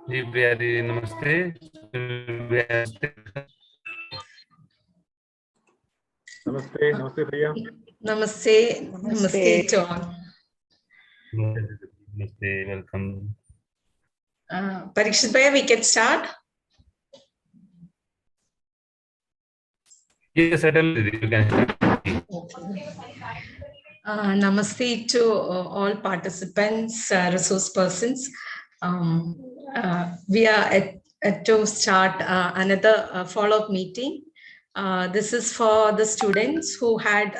जी भैया जी नमस्ते। Namaste, namaste भैया। Namaste, namaste to all. नमस्ते, welcome. Parikshit Bhaiya, we can start. Yes, certainly you can start. Namaste to all participants, resource persons. We are at to start another follow-up meeting. This is for the students who had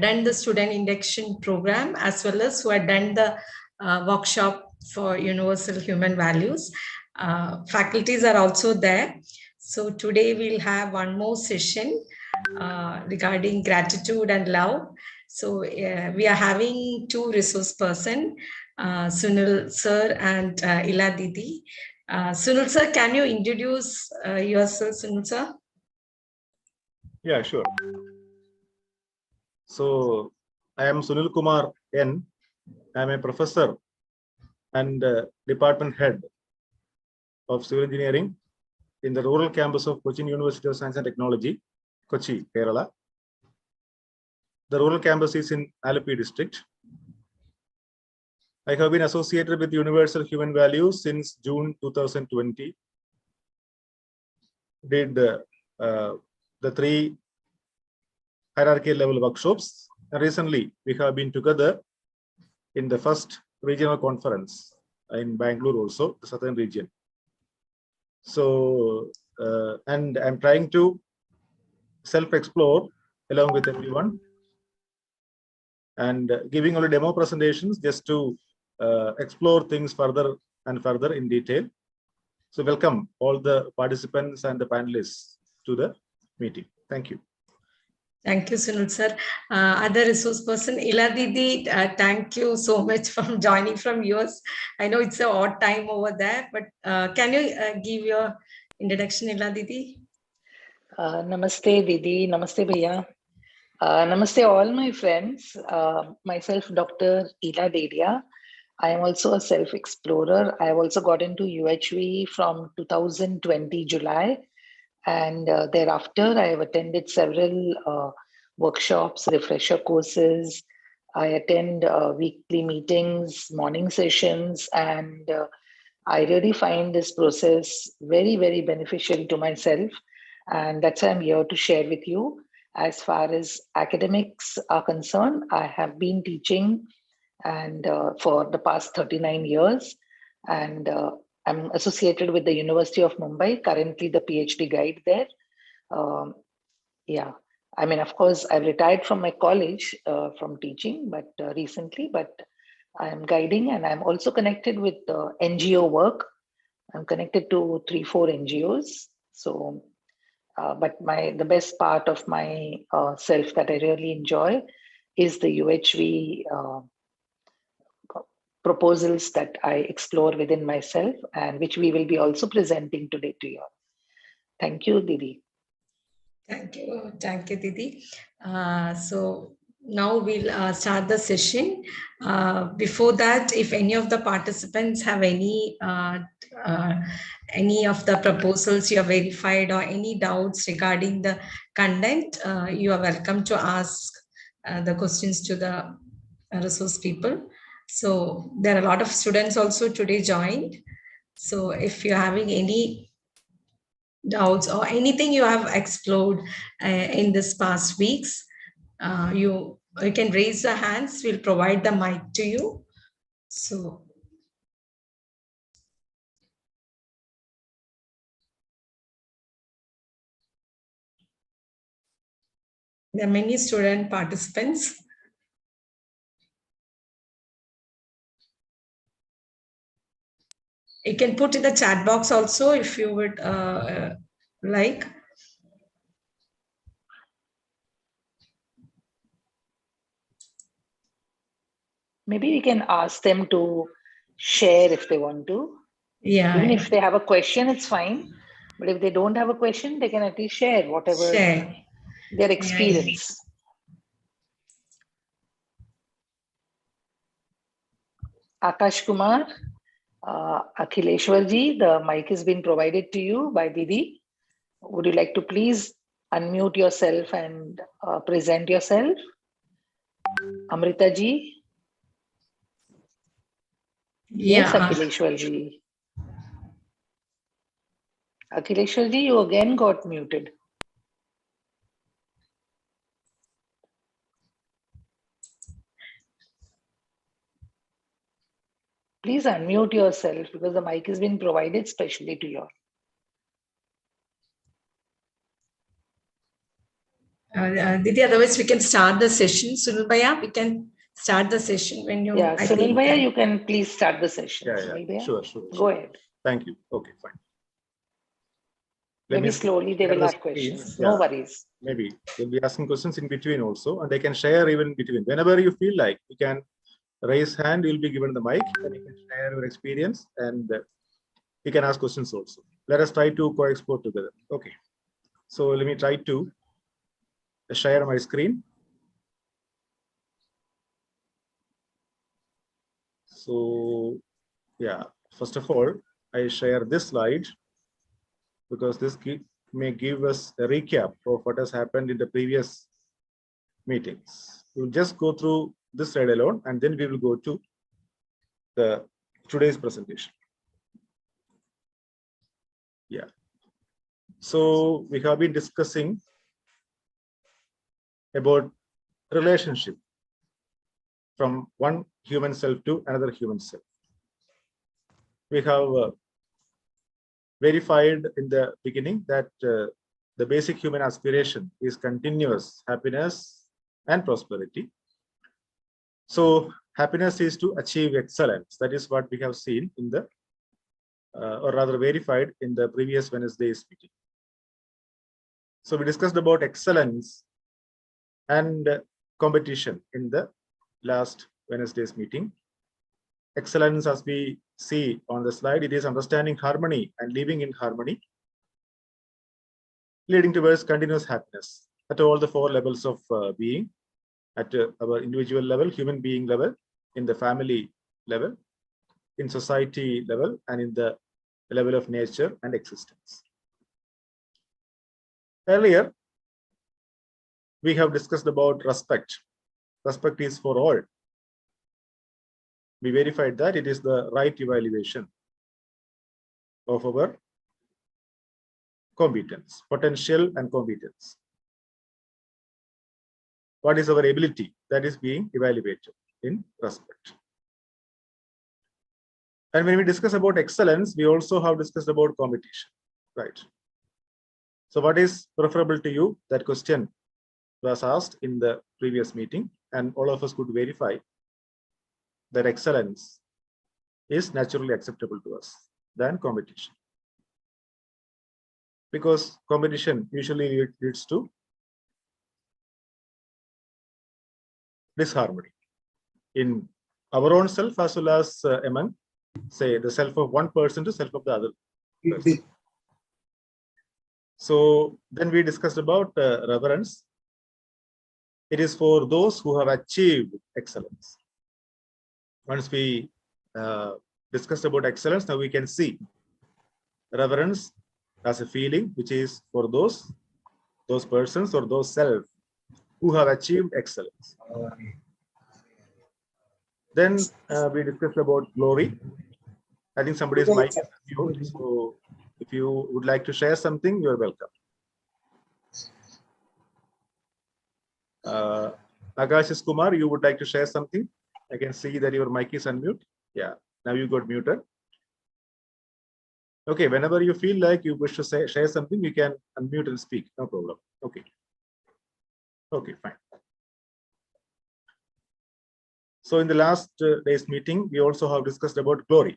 done the student induction program, as well as who had done the workshop for universal human values. Faculties are also there. So today we'll have one more session regarding gratitude and love. So we are having two resource person, Sunil sir and Ila Didi. Sunil sir, can you introduce yourself, Sunil sir? Yeah, sure. So I am Sunil Kumar N. I am a professor and department head of civil engineering in the rural campus of Cochin University of Science and Technology, Kochi, Kerala. The rural campus is in Alleppey district. I have been associated with Universal Human Values since June 2020. Did the 3 hierarchy level workshops. And recently, we have been together in the first regional conference in Bangalore, also the southern region. So, and I'm trying to self-explore along with everyone and giving only demo presentations just to explore things further and further in detail. So welcome all the participants and the panelists to the meeting. Thank you. Thank you, Sunil sir. Other resource person, Ila Didi, thank you so much for joining from US. I know it's an odd time over there, but can you give your introduction, Ila Didi? Namaste, Didi. Namaste, Bhaiya. Namaste, all my friends. Myself, Dr. Ila Dedia. I am also a self-explorer. I have also got into UHV from 2020 July. And thereafter, I have attended several workshops, refresher courses. I attend weekly meetings, morning sessions, and I really find this process very, very beneficial to myself. And that's why I'm here to share with you. As far as academics are concerned, I have been teaching and for the past 39 years. And I'm associated with the University of Mumbai, currently the PhD guide there. Yeah, I mean, of course, I've retired from my college from teaching, but recently, but I'm guiding and I'm also connected with NGO work. I'm connected to 3-4 NGOs. So, but the best part of my self that I really enjoy is the UHV proposals that I explore within myself and which we will be also presenting today to you. Thank you, Didi. Thank you, Didi. So now we'll start the session. Before that, if any of the participants have any of the proposals you have verified or any doubts regarding the content, you are welcome to ask the questions to the resource people. So there are a lot of students also today joined. So if you're having any doubts or anything you have explored in this past weeks, you can raise your hands. We'll provide the mic to you. So there are many student participants. You can put in the chat box also if you would like. Maybe we can ask them to share if they want to. Yeah. Even if they have a question, it's fine. But if they don't have a question, they can at least share whatever their experience. Akash Kumar, Akhileshwarji, the mic has been provided to you by Didi. Would you like to please unmute yourself and present yourself? Amritaji? Yes, Yeah. Akhileshwarji. Akhileshwarji, you again got muted. Please unmute yourself because the mic has been provided specially to you. Didi, otherwise we can start the session. Sunil Bhaiya, we can start the session when you. Yeah, I Sunil think, Bhaiya, you can please start the session. Yeah, Sunil Bhaiya, sure. go ahead. Thank you. Okay, fine. Let Maybe me slowly they share will the have screen. questions. Yeah, No worries. maybe they'll be asking questions in between also, and they can share even between. Whenever you feel like, you can raise hand, you'll be given the mic, and you can share your experience, and you can ask questions also. Let us try to co-explore together. Okay. So let me try to share my screen. So yeah, first of all, I share this slide because this may give us a recap of what has happened in the previous meetings. We'll just go through this slide alone, and then we will go to the today's presentation. Yeah. So we have been discussing about relationship from one human self to another human self. We have verified in the beginning that the basic human aspiration is continuous happiness and prosperity. So happiness is to achieve excellence. That is what we have seen in the, or rather verified in the previous Wednesday's meeting. So we discussed about excellence and competition in the last Wednesday's meeting. Excellence, as we see on the slide, it is understanding harmony and living in harmony, leading towards continuous happiness at all the four levels of being, at our individual level, human being level, in the family level, in society level, and in the level of nature and existence. Earlier, we have discussed about respect. Respect is for all. We verified that it is the right evaluation of our competence, potential and competence. What is our ability that is being evaluated in respect. And when we discuss about excellence, we also have discussed about competition, right? So what is preferable to you? That question was asked in the previous meeting, and all of us could verify that excellence is naturally acceptable to us than competition. Because competition usually leads to disharmony in our own self as well as among, say, the self of one person to self of the other person. So then we discussed about reverence. It is for those who have achieved excellence. Once we discussed about excellence, now we can see reverence as a feeling which is for those persons or those self who have achieved excellence. Then we discussed about glory. I think somebody's mic is mute, so if you would like to share something, you're welcome. Akashish Kumar, you would like to share something? I can see that your mic is unmute. Yeah, now you got muted. Okay, whenever you feel like you wish to share something, you can unmute and speak. No problem. Okay. Okay, fine. So in the last day's meeting, we also have discussed about glory.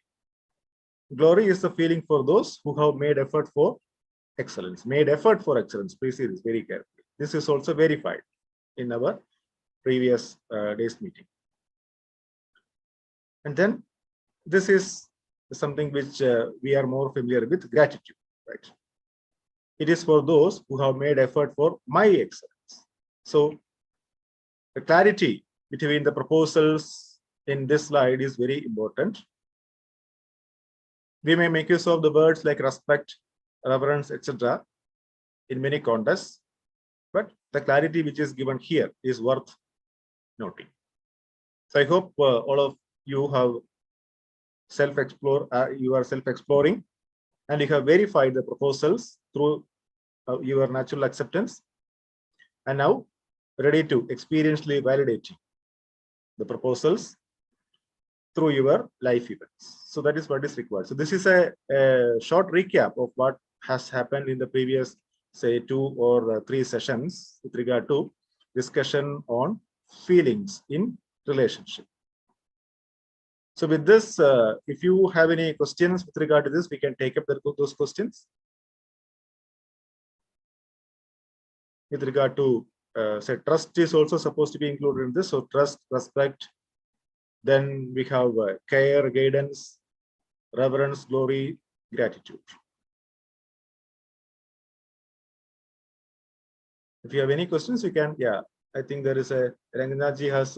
Glory is the feeling for those who have made effort for excellence. Made effort for excellence. Please see this very carefully. This is also verified in our previous day's meeting. And then this is something which we are more familiar with, gratitude, right? It is for those who have made effort for my excellence. So the clarity between the proposals in this slide is very important. We may make use of the words like respect, reverence, etc. in many contexts, but the clarity which is given here is worth noting. So I hope all of you have you are self-exploring, and you have verified the proposals through your natural acceptance, and now ready to experientially validate the proposals through your life events. So that is what is required. So this is a short recap of what has happened in the previous, say, 2 or 3 sessions with regard to discussion on feelings in relationship. So with this, if you have any questions with regard to this, we can take up those questions. With regard to, say, trust is also supposed to be included in this. So trust, respect, then we have care, guidance, reverence, glory, gratitude. If you have any questions, you can, yeah, I think there is a, Ranganaji has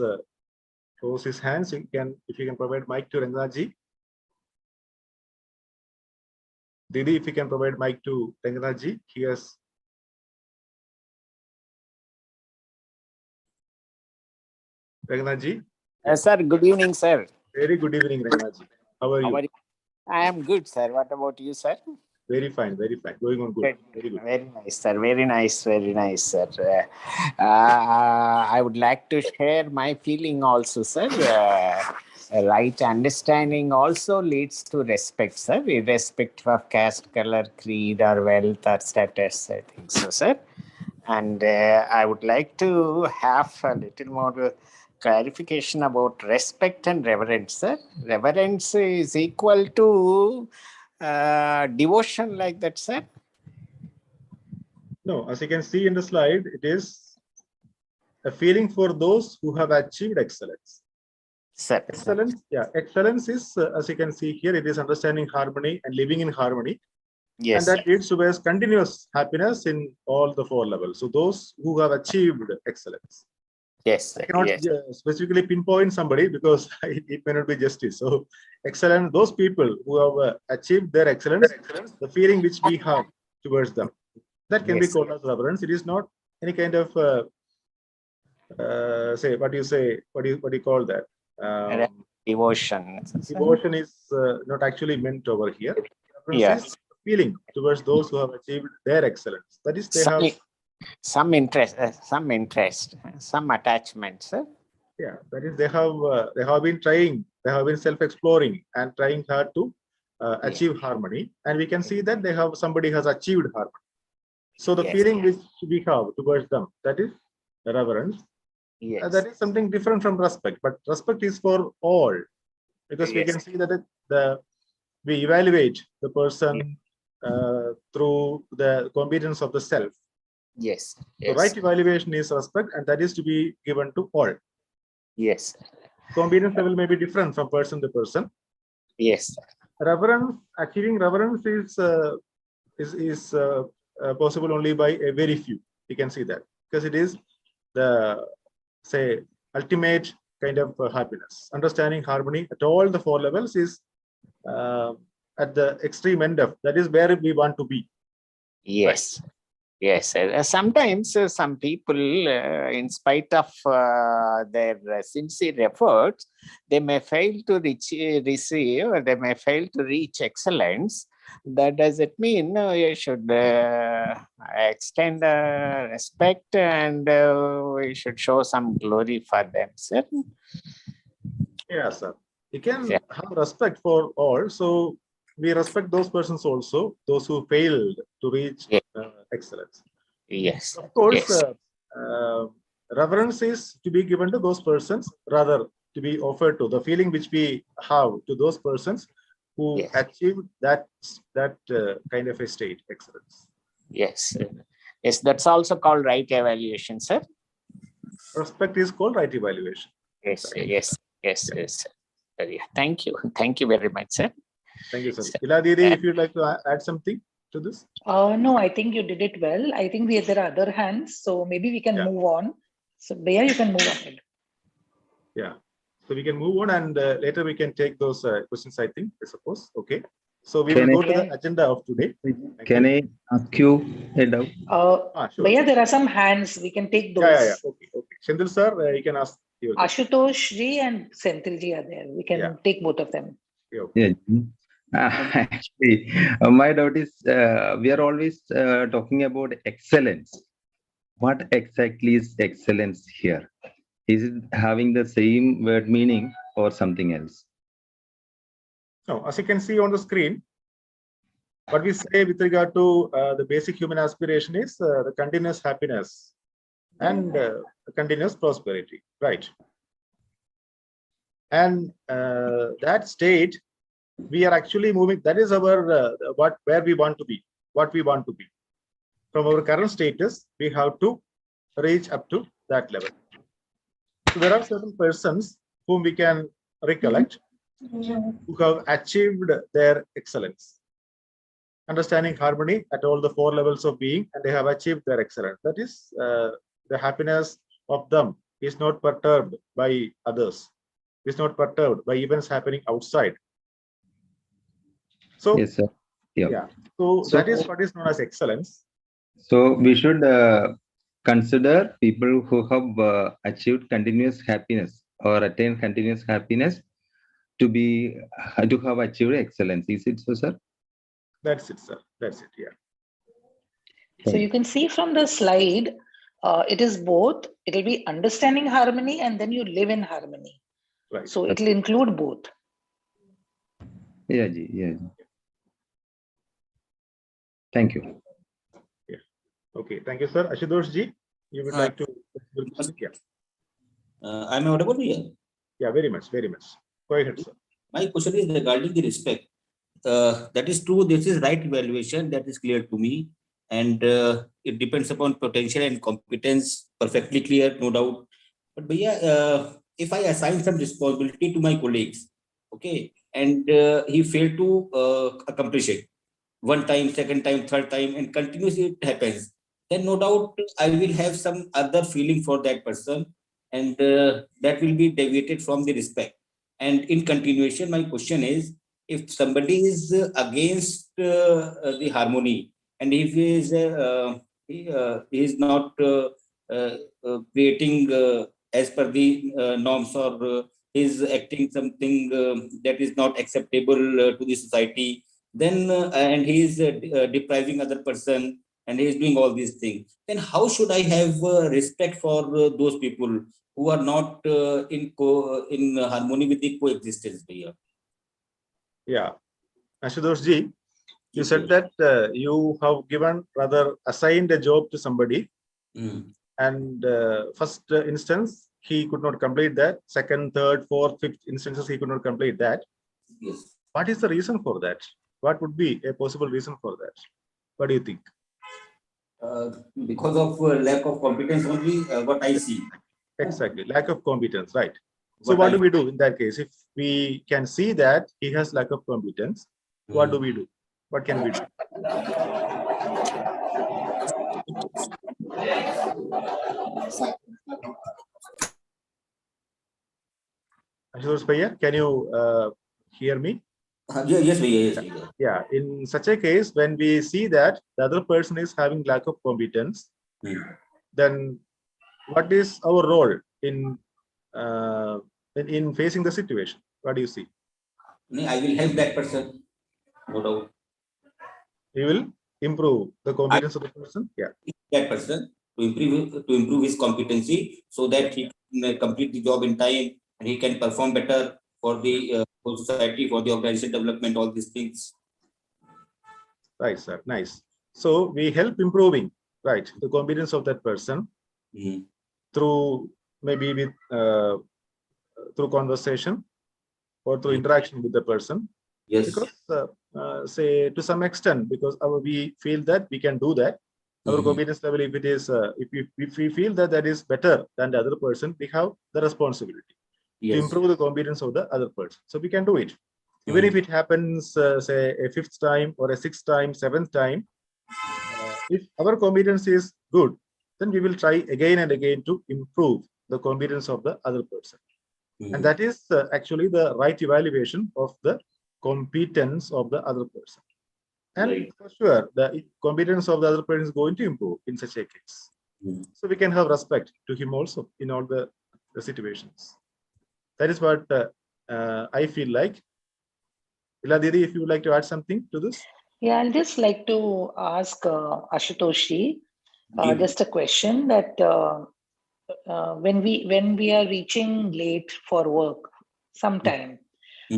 closed his hands. You can, if you can provide mic to Ranganaji. Didi, if you can provide mic to Ranganaji, he has. Ranganaji. Sir, good evening, sir. Very good evening, Ranganaji. How are you? I am good, sir. What about you, sir? Very fine, very fine. Going on good. Very good. Very nice, sir. Very nice, sir. I would like to share my feeling also, sir. Right understanding also leads to respect, sir. Irrespective of caste, color, creed, or wealth, or status, I think so, sir. And I would like to have a little more clarification about respect and reverence, sir. Reverence is equal to devotion, like that, sir? No, as you can see in the slide, it is a feeling for those who have achieved excellence. Sir. Excellence, yeah, excellence is, as you can see here, it is understanding harmony and living in harmony. Yes. And that leads to continuous happiness in all the 4 levels. So those who have achieved excellence. Yes. I cannot specifically pinpoint somebody because it may not be justice. So excellent, those people who have achieved their excellence, the feeling which we have towards them, that can be called as reverence. It is not any kind of say, what do you call that? Devotion. Devotion is not actually meant over here. Yes. Is feeling towards those who have achieved their excellence. That is, they have some interest, some attachment, sir. Yeah, that is, they have been trying, they have been self-exploring and trying hard to achieve harmony, and we can see that somebody has achieved harmony. So the feeling which we have towards them, that is reverence. Yes. That is something different from respect, but respect is for all, because we can see that we evaluate the person through the competence of the self. Yes. The right evaluation is respect, and that is to be given to all. Yes. Competence level may be different from person to person. Yes. Reverence, achieving reverence is possible only by a very few. You can see that because it is the, say, ultimate kind of happiness. Understanding harmony at all the 4 levels is at the extreme end of, that is where we want to be. Yes. Right. Yes, sometimes some people, in spite of their sincere efforts, they may fail to receive, or they may fail to reach excellence. That doesn't mean you should extend respect, and we should show some glory for them, sir. Yes, sir. You can have respect for all. So we respect those persons also, those who failed to reach excellence. Yes. Of course, reverence is to be given to those persons, rather to be offered to the feeling which we have to those persons who achieved that kind of a state, excellence. Yes. Yes, that's also called right evaluation, sir. Respect is called right evaluation. Yes. Yes. Yeah. Thank you very much, sir. Thank you, sir. Ila Didi, if you'd like to add something to this? No, I think you did it well. I think there are other hands, so maybe we can move on. So Bhaiya, you can move ahead. Yeah, so we can move on, and later we can take those questions, I think, I suppose. Okay. So we will go to the agenda of today. Can I ask you a doubt? Sure. Bhaiya, there are some hands. We can take those. Yeah. Okay. Shendil sir, you can ask. Ashutosh ji and Senthil ji are there. We can take both of them. Yeah. Actually, my doubt is we are always talking about excellence. What exactly is excellence here? Is it having the same word meaning or something else? No, as you can see on the screen, what we say with regard to the basic human aspiration is the continuous happiness and continuous prosperity, right? And that state, we are actually moving. That is our where we want to be, what we want to be. From our current status, we have to reach up to that level. So there are certain persons whom we can recollect who have achieved their excellence, understanding harmony at all the 4 levels of being, and they have achieved their excellence. That is, the happiness of them is not perturbed by others. It's not perturbed by events happening outside. So, yes, sir. So that is what is known as excellence. So we should consider people who have achieved continuous happiness or attained continuous happiness to have achieved excellence. Is it so, sir? That's it, sir. That's it. Yeah. So you can see from the slide, it is both. It will be understanding harmony and then you live in harmony. Right. So it will include both. Yeah, ji. Yeah. Thank you. Yeah. Okay. Thank you, sir. Ashutosh ji, you would like to? Yeah. I'm audible here. Yeah, very much, very much. Go ahead, sir. My question is regarding the respect. That is true. This is right evaluation. That is clear to me, and it depends upon potential and competence. Perfectly clear, no doubt. But if I assign some responsibility to my colleagues, okay, and he failed to accomplish it, 1 time, 2nd time, 3rd time, and continuously it happens, then no doubt I will have some other feeling for that person, and that will be deviated from the respect. And in continuation, my question is, if somebody is against the harmony, and if he is not creating as per the norms, or is acting something that is not acceptable to the society, then and he is depriving other person, and he is doing all these things, then how should I have respect for those people who are not in harmony with the coexistence here? Yeah. Ashutosh ji, you said that you have assigned a job to somebody, and first instance he could not complete that. 2nd, 3rd, 4th, 5th instances he could not complete that. Yes. What is the reason for that? What would be a possible reason for that? What do you think? Because of lack of competence only, what I see. Exactly, lack of competence, right? So what do we do in that case? If we can see that he has lack of competence, what do we do? What can we do? Ashutosh Bhaiya, can you hear me? Yes, yes. Yeah, in such a case, when we see that the other person is having lack of competence, then what is our role in facing the situation? What do you see? I will help that person, no doubt. You will improve the competence of the person. Yeah, that person to improve his competency, so that he can complete the job in time and he can perform better for the whole society, for the organization development, all these things. Right, sir. Nice. So we help improving, right, the competence of that person through maybe with through conversation or through interaction with the person. Yes. Because say to some extent, because we feel that we can do that. Our competence level, if it is, if we feel that is better than the other person, we have the responsibility to improve the competence of the other person. So we can do it. Even if it happens, say a 5th time or a 6th time, 7th time, if our competence is good, then we will try again and again to improve the competence of the other person. And that is actually the right evaluation of the competence of the other person. And Right. for sure, the competence of the other person is going to improve in such a case. So we can have respect to him also in all the situations. That is what I feel like. Ila Didi, if you would like to add something to this. Yeah, I'll just like to ask Ashutoshi just a question that when we are reaching late for work sometime,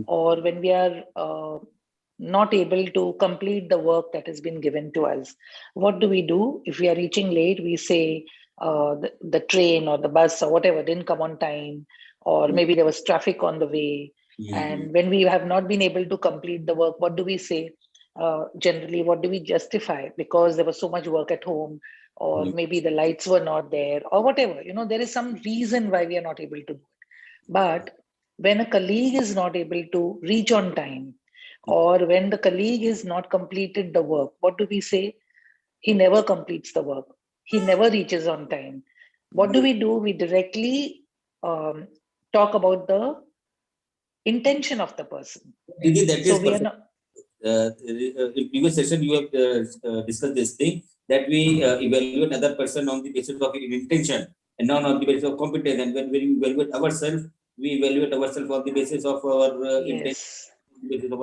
or when we are not able to complete the work that has been given to us, what do we do? If we are reaching late, we say the train or the bus or whatever didn't come on time, or maybe there was traffic on the way. And when we have not been able to complete the work, what do we say? Generally, what do we justify? Because there was so much work at home, or maybe the lights were not there, or whatever. There is some reason why we are not able to do it. But when a colleague is not able to reach on time, or when the colleague has not completed the work, what do we say? He never completes the work. He never reaches on time. What do? We directly talk about the intention of the person. Didi, that So is we are perfect. not. In previous session, you have discussed this thing that we evaluate other person on the basis of intention and not on the basis of competence. And when we evaluate ourselves, we evaluate ourselves on the basis of our intention.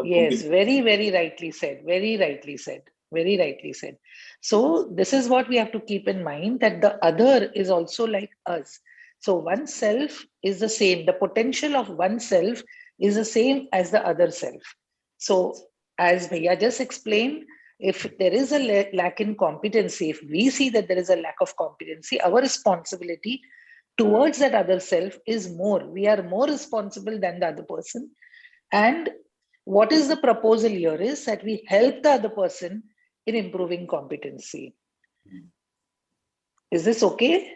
Yes, very, very rightly said. Very rightly said. Very rightly said. So this is what we have to keep in mind, that the other is also like us. So oneself is the same. The potential of oneself is the same as the other self. So as Bhaiya just explained, if there is a lack in competency, if we see that there is a lack of competency, our responsibility towards that other self is more. We are more responsible than the other person. And what is the proposal here is that we help the other person in improving competency. Is this okay?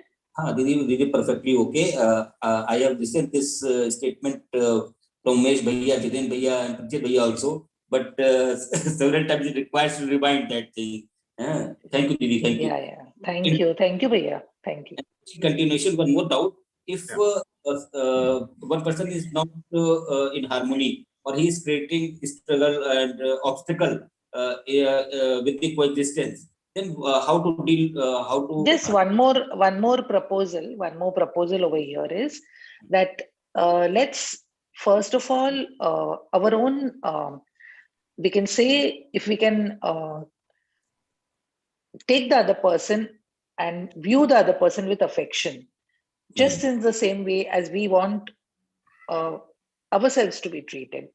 Didi, perfectly okay. I have listened this statement from Umesh Bhaiya, Jiten Bhaiya, and Pranjit Bhaiya also. But several times it requires to remind that thing. Thank you, Didi. Thank you. Yeah. Thank you. Thank you, Bhaiya. Thank you. Continuation, one more doubt. If one person is not in harmony, or he is creating struggle and obstacle with the coexistence, then how to deal? How to just one more proposal. One more proposal over here is that let's first of all our own. We can say, if we can take the other person and view the other person with affection, just in the same way as we want ourselves to be treated.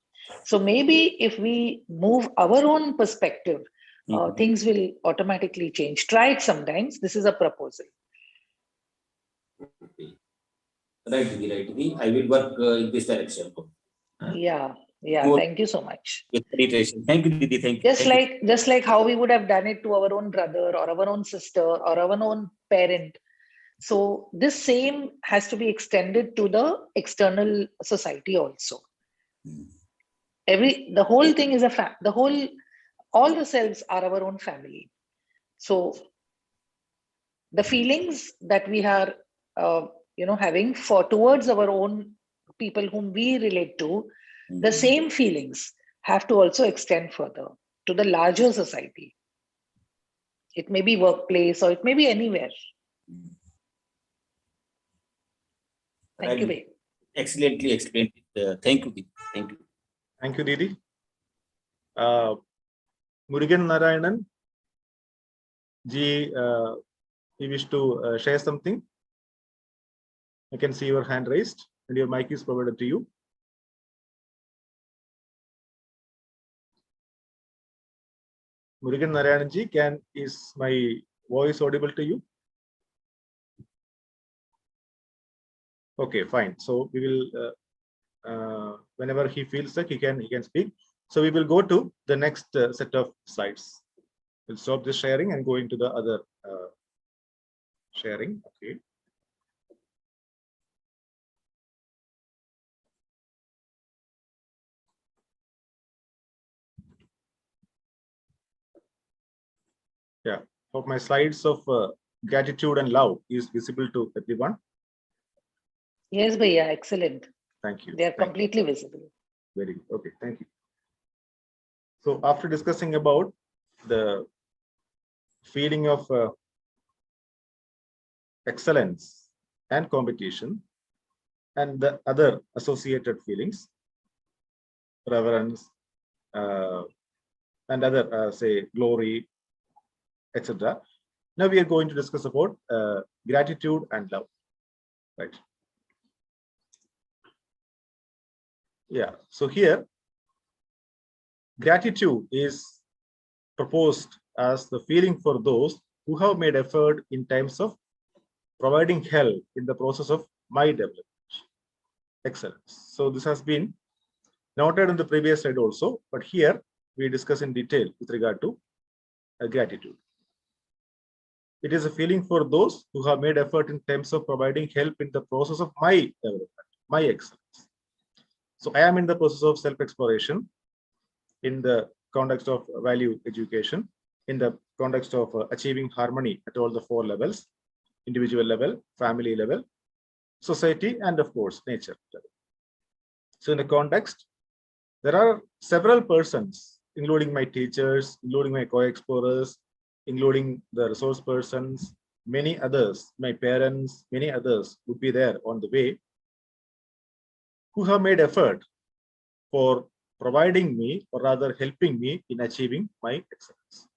So maybe if we move our own perspective, things will automatically change. Try it sometimes. This is a proposal. Right, Didi. I will work in this direction. Yeah. Thank you so much. With penetration. Thank you, Didi. Thank you. Just like how we would have done it to our own brother or our own sister or our own parent. So this same has to be extended to the external society also. The whole thing is all the selves are our own family. So the feelings that we are having towards our own people whom we relate to, the same feelings have to also extend further to the larger society. It may be workplace or it may be anywhere. Thank you, Bhai. Excellently explained. Thank you, Didi. Thank you. Thank you, Didi. Murugan Narayanan ji, you wish to share something? I can see your hand raised and your mic is provided to you. Murugan Narayanan ji, is my voice audible to you? Okay, fine. So we will, whenever he feels like he can speak. So we will go to the next set of slides. We'll stop this sharing and go into the other sharing. Okay. Yeah, hope my slides of gratitude and love is visible to everyone. Yes, Bhaiya, excellent. Thank you. They are completely visible. Very good. Okay, thank you. So after discussing about the feeling of excellence and competition and the other associated feelings, reverence, and other, say, glory, etc. Now we are going to discuss about gratitude and love, right? Yeah, so here, gratitude is proposed as the feeling for those who have made effort in times of providing help in the process of my development, excellence. So this has been noted in the previous slide also, but here we discuss in detail with regard to gratitude. It is a feeling for those who have made effort in terms of providing help in the process of my development, my excellence. So I am in the process of self-exploration in the context of value education, in the context of achieving harmony at all the 4 levels, individual level, family level, society, and of course, nature level. So in the context, there are several persons, including my teachers, including my co-explorers, including the resource persons, many others, my parents, many others would be there on the way, who have made effort for providing me, or rather helping me in achieving my excellence.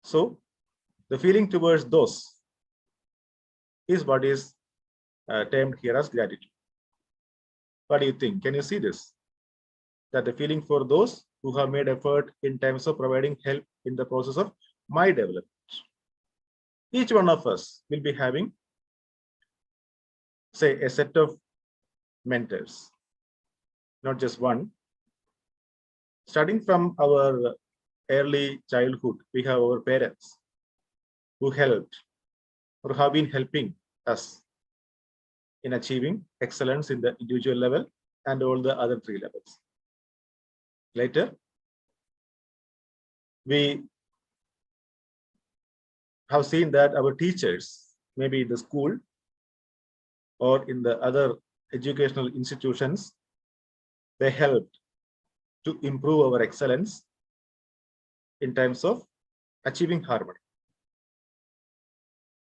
So the feeling towards those is what is termed here as gratitude. What do you think? Can you see this? That the feeling for those who have made effort in terms of providing help in the process of my development. Each one of us will be having, say, a set of mentors, not just one. Starting from our early childhood, we have our parents who helped or have been helping us in achieving excellence in the individual level and all the other 3 levels. Later, we have seen that our teachers, maybe in the school or in the other educational institutions, they helped to improve our excellence in terms of achieving harmony.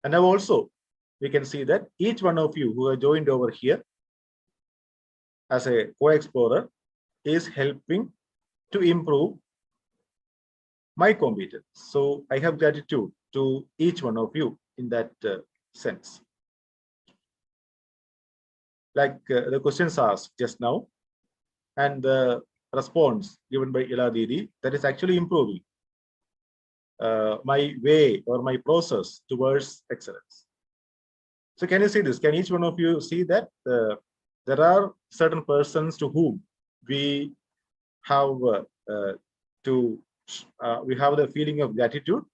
And now also, we can see that each one of you who are joined over here as a co-explorer is helping to improve my competence. So I have gratitude to each one of you in that sense. Like the questions asked just now and the response given by Ila Didi, that is actually improving my way or my process towards excellence. So can you see this? Can each one of you see that there are certain persons to whom we have we have the feeling of gratitude?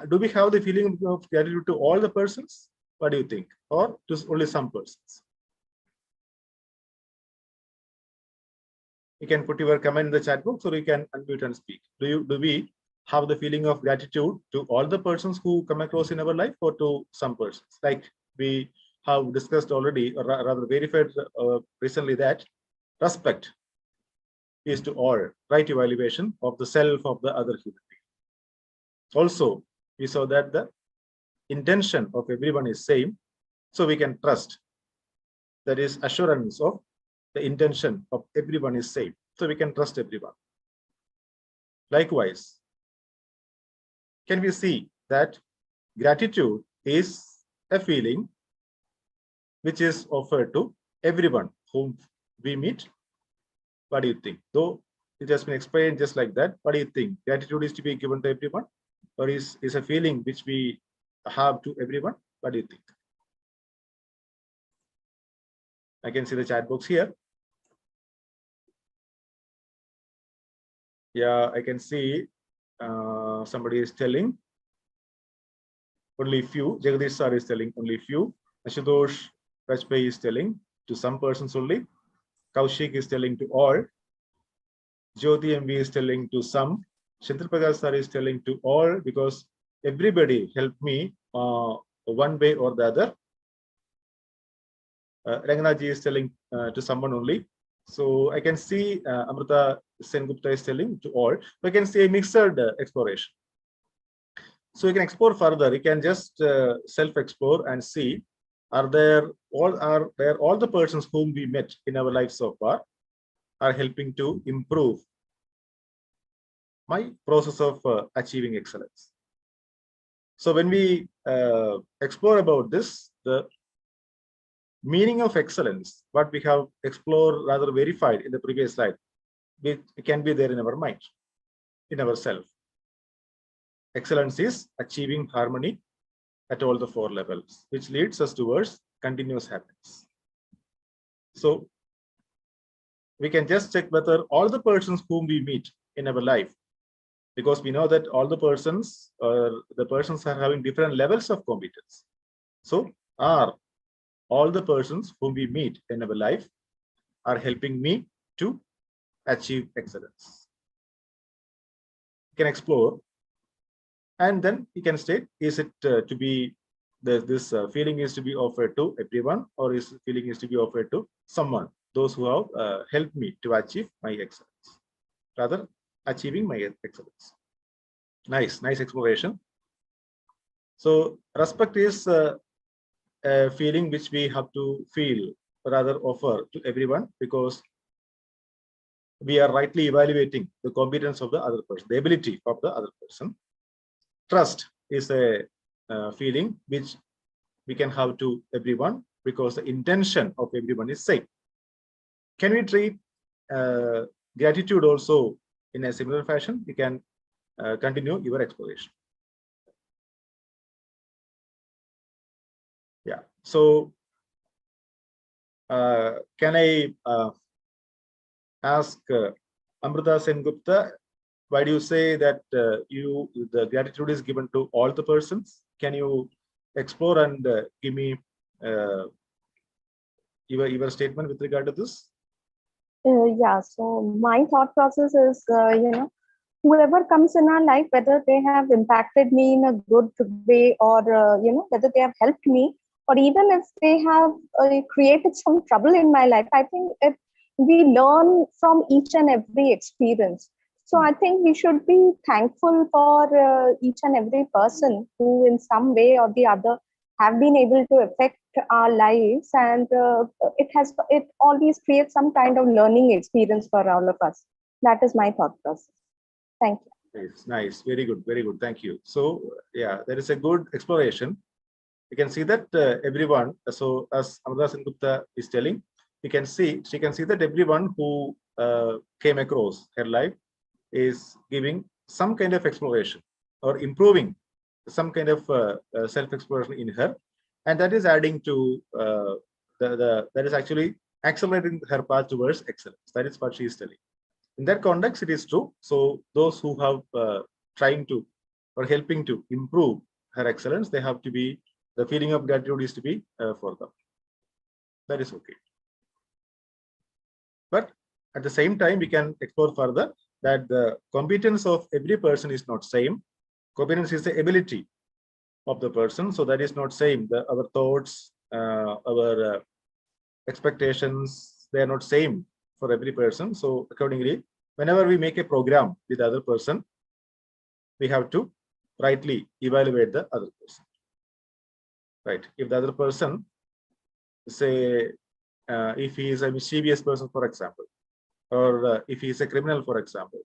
Do we have the feeling of gratitude to all the persons? What do you think? Or to only some persons? You can put your comment in the chat box, or you can unmute and speak. Do we have the feeling of gratitude to all the persons who come across in our life, or to some persons? Like we have discussed already, or rather verified recently, that respect is to all, right evaluation of the self of the other human being. Also, we saw that the intention of everyone is same, so we can trust. That is assurance of the intention of everyone is same, so we can trust everyone. Likewise, can we see that gratitude is a feeling which is offered to everyone whom we meet? What do you think? Though it has been explained just like that, what do you think? Gratitude is to be given to everyone, or is a feeling which we have to everyone? What do you think? I can see the chat box here. Yeah, I can see somebody is telling only few. Jagadish sir is telling only few. Ashutosh Rajpay is telling to some persons only. Kaushik is telling to all. Jyoti MV is telling to some. Shantil Prakash sir is telling to all, because everybody helped me one way or the other. Ranganaji is telling to someone only. So I can see Amrita Sengupta is telling to all. So I can see a mixed exploration. So you can explore further. You can just self-explore and see, are there all the persons whom we met in our life so far are helping to improve my process of achieving excellence. So when we explore about this, the meaning of excellence, what we have explored, rather verified in the previous slide, it can be there in our mind, in ourselves. Excellence is achieving harmony at all the 4 levels, which leads us towards continuous happiness. So we can just check whether all the persons whom we meet in our life, because we know that all the persons are having different levels of competence. So are all the persons whom we meet in our life are helping me to achieve excellence? You can explore, and then you can state, is it to be this feeling is to be offered to everyone, or is feeling is to be offered to someone, those who have helped me to achieve my excellence, rather achieving my excellence. Nice exploration. So respect is a feeling which we have to feel, rather offer to everyone, because we are rightly evaluating the competence of the other person, the ability of the other person. Trust is a feeling which we can have to everyone, because the intention of everyone is same. Can we treat gratitude also in a similar fashion? You can continue your exploration. Yeah. So can I ask Amrita Sengupta, why do you say that the gratitude is given to all the persons? Can you explore and give me your statement with regard to this? Yeah, so my thought process is, whoever comes in our life, whether they have impacted me in a good way, or whether they have helped me, or even if they have created some trouble in my life, I think we learn from each and every experience. So I think we should be thankful for each and every person who in some way or the other have been able to affect our lives, and it always creates some kind of learning experience for all of us. That is my thought process. Thank you. Nice. Very good. Thank you. So yeah, there is a good exploration. You can see that everyone, so as Amrita Sengupta is telling, she can see that everyone who came across her life is giving some kind of exploration or improving some kind of self-exploration in her, and that is adding to that is actually accelerating her path towards excellence. That is what she is telling. In that context, it is true. So those who have trying to or helping to improve her excellence, they have to be, the feeling of gratitude is to be for them. That is okay. But at the same time, we can explore further that the competence of every person is not same. Competence is the ability of the person, so that is not same. Our thoughts, our expectations, they are not same for every person. So accordingly, whenever we make a program with the other person, we have to rightly evaluate the other person. Right? If the other person, say, if he is a mischievous person, for example, or if he is a criminal, for example,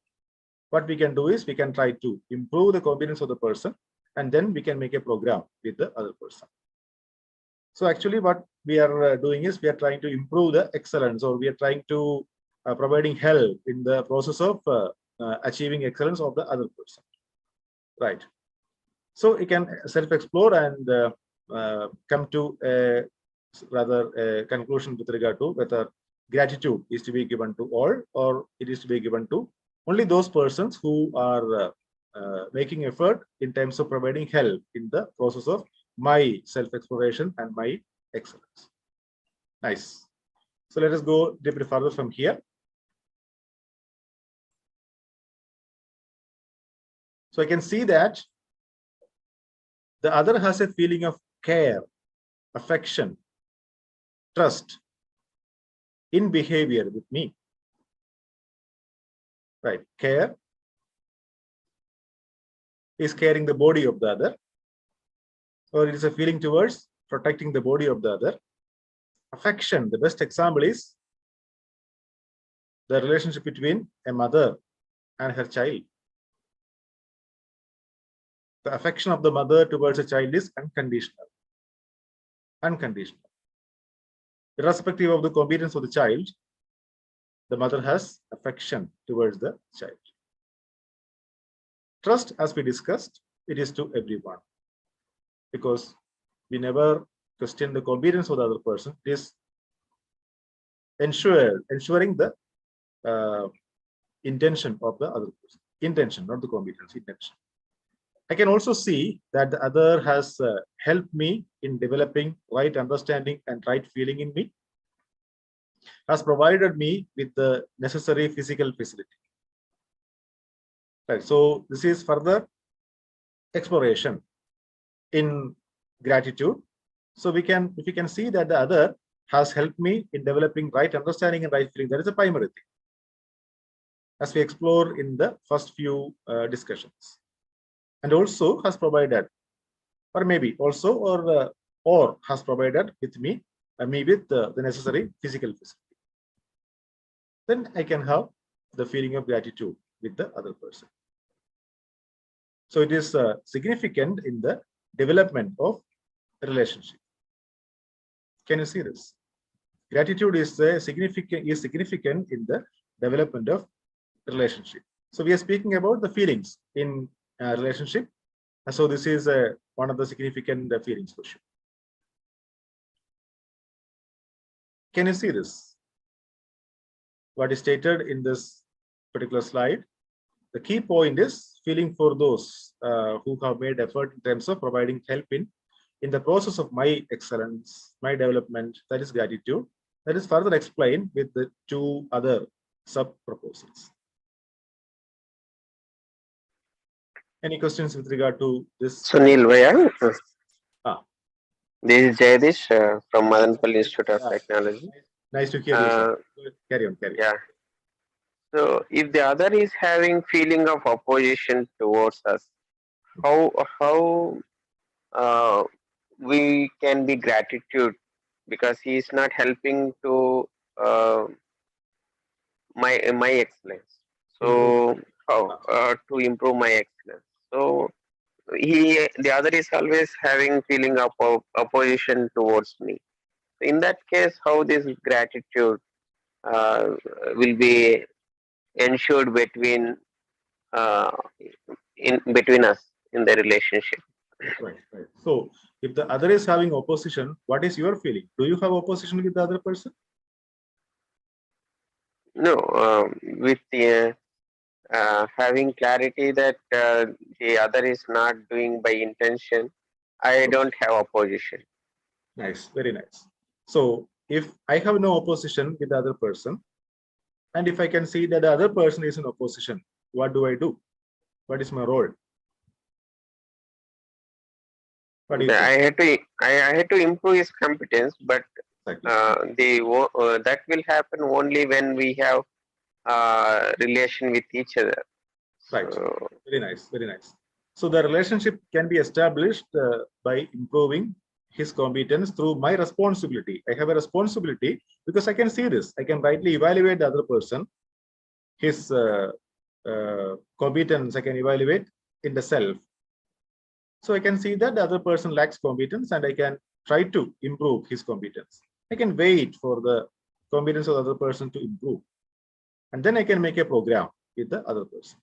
what we can do is we can try to improve the competence of the person, and then we can make a program with the other person. So actually what we are doing is we are trying to improve the excellence, or we are trying to providing help in the process of achieving excellence of the other person. Right. So you can self-explore and come to a rather conclusion with regard to whether gratitude is to be given to all, or it is to be given to only those persons who are making effort in terms of providing help in the process of my self-exploration and my excellence. Nice. So let us go a bit further from here. So I can see that the other has a feeling of care, affection, trust, in behavior with me. Right. Care is caring the body of the other, or it is a feeling towards protecting the body of the other. Affection, the best example is the relationship between a mother and her child. The affection of the mother towards a child is unconditional. Unconditional. Irrespective of the competence of the child, the mother has affection towards the child. Trust, as we discussed, it is to everyone, because we never question the competence of the other person. It is ensuring the intention of the other person. Intention, not the competence, intention. I can also see that the other has helped me in developing right understanding and right feeling in me, has provided me with the necessary physical facility. Right. So this is further exploration in gratitude. So if we can see that the other has helped me in developing right understanding and right feeling, that is a primary thing, as we explore in the first few discussions. And also has provided, or maybe also, or has provided with me with the necessary physical facility. Then I can have the feeling of gratitude with the other person. So it is significant in the development of a relationship. Can you see this? Gratitude is significant in the development of relationship. So we are speaking about the feelings in a relationship. So this is one of the significant feelings for sure. Can you see this? What is stated in this particular slide? The key point is feeling for those who have made effort in terms of providing help in the process of my excellence, my development, that is gratitude. That is further explained with the two other sub-proposals. Any questions with regard to this? Sunil Vaya. Ah. This is Jayadish from Madanpalli Institute of Technology. Nice to hear you. Carry on. Yeah. So if the other is having feeling of opposition towards us, how we can be gratitude, because he is not helping to my excellence. So how to improve my excellence? So the other is always having feeling of opposition towards me. In that case, how this gratitude will be ensured between between us in the relationship? Right. So if the other is having opposition, what is your feeling? Do you have opposition with the other person? No, with the having clarity that the other is not doing by intention, I don't have opposition. Nice, very nice. So if I have no opposition with the other person, and if I can see that the other person is in opposition, what do I do? What is my role? What do you think? I had to improve his competence, but that will happen only when we have relation with each other. Right. So, very nice, very nice. So the relationship can be established by improving his competence through my responsibility. I have a responsibility because I can see this. I can rightly evaluate the other person, his competence. I can evaluate in the self. So I can see that the other person lacks competence, and I can try to improve his competence. I can wait for the competence of the other person to improve, and then I can make a program with the other person.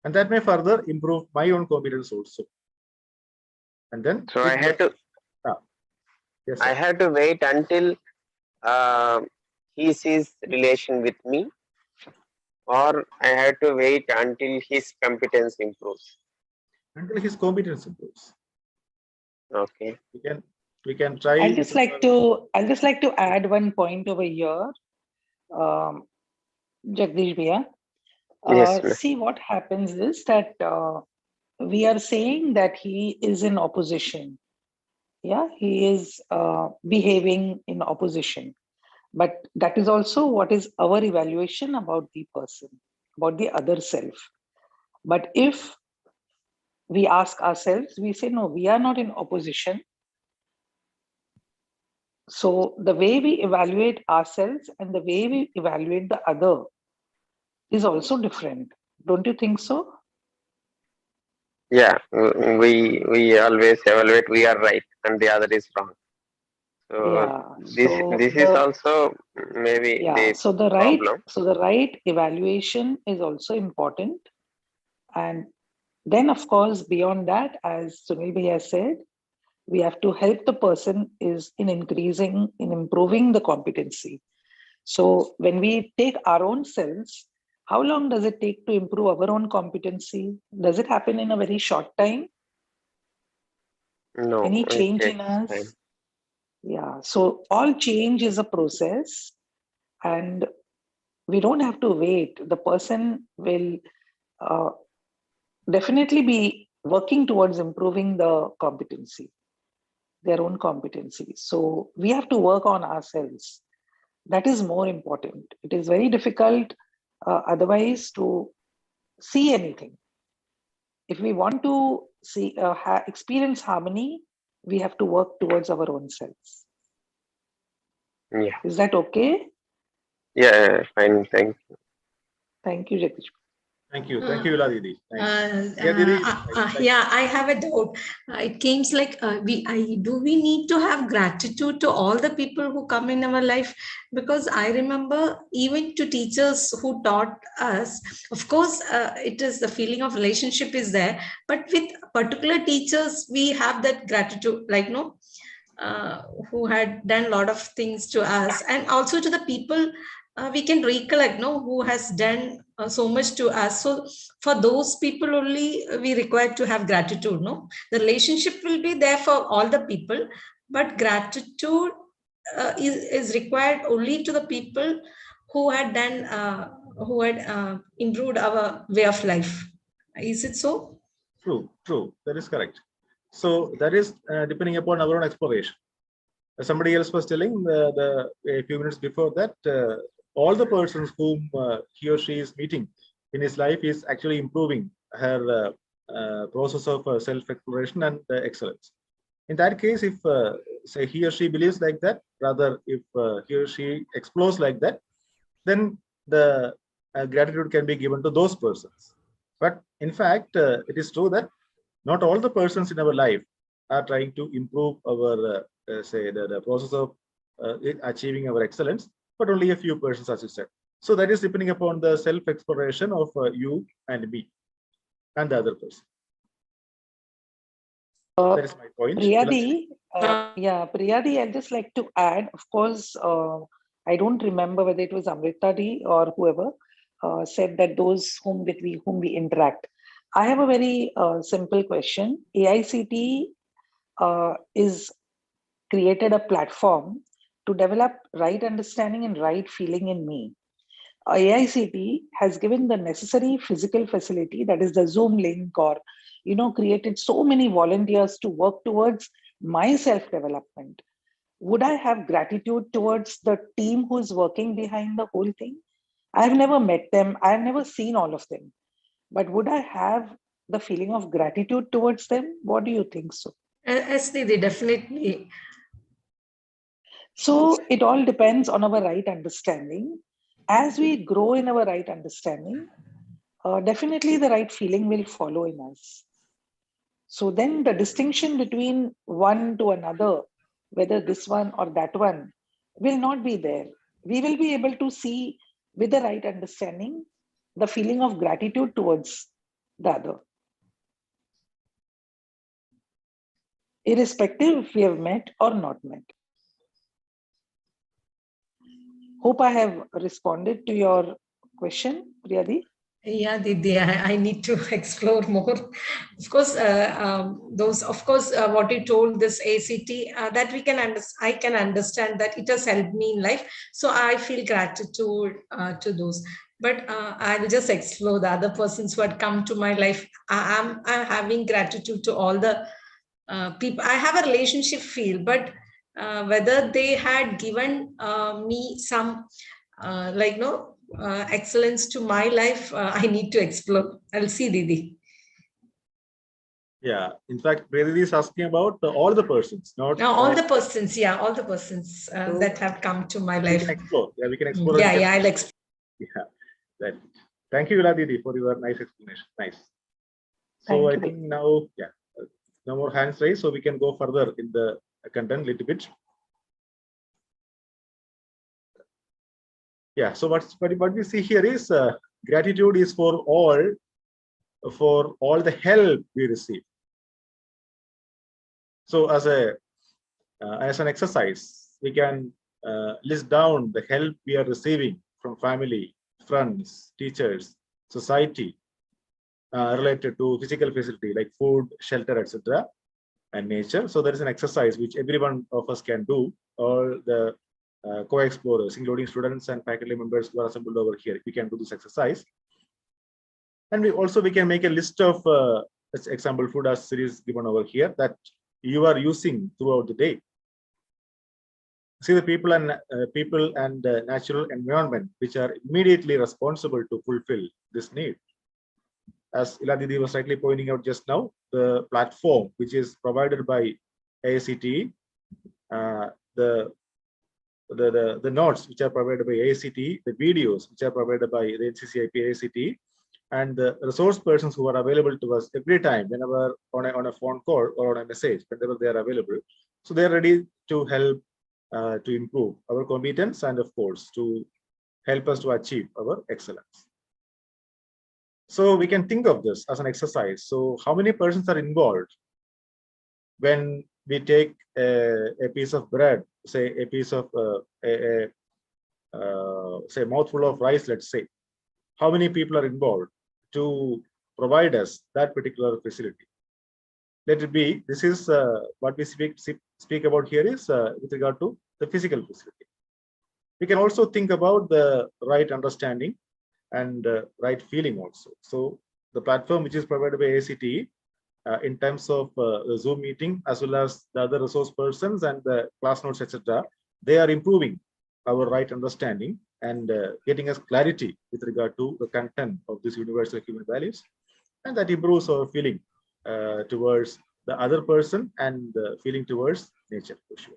And that may further improve my own competence also. And then so I had to yes, I had to wait until he sees relation with me, or I had to wait until his competence improves. Until his competence improves. Okay. We can try. I'll just like to add one point over here, Jagdish Bhaiya. Yes, see, what happens is that we are saying that he is in opposition. Yeah, he is behaving in opposition. But that is also what is our evaluation about the person, about the other self. But if we ask ourselves, we say, no, we are not in opposition. So the way we evaluate ourselves and the way we evaluate the other is also different. Don't you think so? Yeah, we always evaluate we are right and the other is wrong. So Yeah. this So this is also maybe yeah. the So the problem. right evaluation is also important. And then, of course, beyond that, as Sunil Bhai has said, we have to help the person is in improving the competency. So when we take our own selves, how long does it take to improve our own competency? Does it happen in a very short time? No, Any it change in takes us? time. Yeah. So all change is a process, and we don't have to wait. The person will uh, definitely be working towards improving the competency, their own competency. So we have to work on ourselves. That is more important. It is very difficult otherwise to see anything. If we want to see experience harmony, we have to work towards our own selves. Yeah, Is that okay? yeah, fine. Thank you. Thank you, Jagdish. Thank you, Ila Didi. Thanks. Yeah, Didi. Yeah, I have a doubt. It seems like do we need to have gratitude to all the people who come in our life? Because I remember even to teachers who taught us, of course, it is the feeling of relationship is there, but with particular teachers, we have that gratitude, like, no, who had done a lot of things to us, and also to the people we can recollect, no, who has done so much to us. So for those people only we require to have gratitude, no? The relationship will be there for all the people, but gratitude is required only to the people who had done, who had improved our way of life. Is it so? True. That is correct. So that is depending upon our own exploration. Somebody else was telling a few minutes before that all the persons whom he or she is meeting in his life is actually improving her process of self-exploration and excellence. In that case, if say he or she believes like that, rather if he or she explores like that, then the gratitude can be given to those persons. But in fact, it is true that not all the persons in our life are trying to improve our say the process of achieving our excellence, but only a few persons, as you said. So that is depending upon the self-exploration of you and me and the other person. That is my point. Priyadi, Priyadi, I'd just like to add, of course, I don't remember whether it was Amritadi or whoever said that those whom we interact. I have a very simple question. AICTE is created a platform to develop right understanding and right feeling in me. AICTE has given the necessary physical facility, that is the Zoom link, or created so many volunteers to work towards my self-development. Would I have gratitude towards the team who's working behind the whole thing? I've never met them. I've never seen all of them. But would I have the feeling of gratitude towards them? What do you think so? Yes, Didi, definitely. So it all depends on our right understanding. As we grow in our right understanding, definitely the right feeling will follow in us. So then the distinction between one to another, whether this one or that one, will not be there. We will be able to see with the right understanding the feeling of gratitude towards the other. Irrespective if we have met or not met. Hope I have responded to your question, Priyadi. Yeah, Didi, I need to explore more. Of course, what you told, this ACT, that we can I can understand that it has helped me in life. So I feel gratitude to those. But I will just explore the other persons who had come to my life. I'm having gratitude to all the people. I have a relationship feel, but whether they had given me some excellence to my life, I need to explore. I'll see, Didi. Yeah, in fact, Prediti is asking about all the persons, not all the persons. Yeah, all the persons so that have come to my we life. can explore. Yeah, we can explore. Yeah, yeah, I'll explore. Yeah, that. Thank you, Ila Didi, for your nice explanation. Nice. So I think now, yeah, no more hands raised, so we can go further in the content a little bit. Yeah, so what we see here is gratitude is for all the help we receive. So as an exercise, we can list down the help we are receiving from family, friends, teachers, society, related to physical facility like food, shelter, etc., and nature. So there is an exercise which every one of us can do. All the co-explorers, including students and faculty members who are assembled over here, we can do this exercise. And we can make a list of example food as series given over here that you are using throughout the day. See the people and natural environment which are immediately responsible to fulfill this need. As Ila Didi was rightly pointing out just now, the platform which is provided by AICTE, the notes which are provided by AICTE, the videos which are provided by the NCCIP AICTE, and the resource persons who are available to us every time, whenever on a phone call or on a message, whenever they are available. So they are ready to help to improve our competence and, of course, to help us to achieve our excellence. So we can think of this as an exercise. So how many persons are involved when we take a piece of bread, say a piece of say a mouthful of rice, let's say? How many people are involved to provide us that particular facility? Let it be, this is what we speak about here is with regard to the physical facility. We can also think about the right understanding and right feeling also. So the platform which is provided by AICTE in terms of the Zoom meeting, as well as the other resource persons and the class notes, etc., they are improving our right understanding and getting us clarity with regard to the content of this universal human values, and that improves our feeling towards the other person and feeling towards nature, for sure.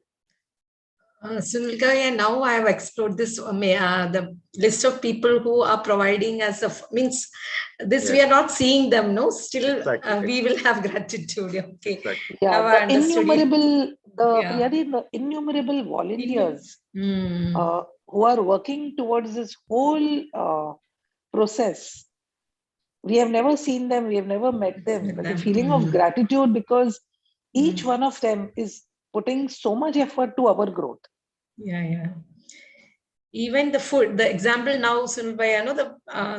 Sunilka, yeah, now I have explored this, the list of people who are providing us, means this, yes. We are not seeing them, no? Still, exactly. We will have gratitude, okay? Exactly. Yeah, now the innumerable, the innumerable volunteers who are working towards this whole process. We have never seen them, we have never met them, but the feeling of gratitude, because each one of them is putting so much effort to our growth. Yeah, yeah. Even the food, the example now, Sunilbhai,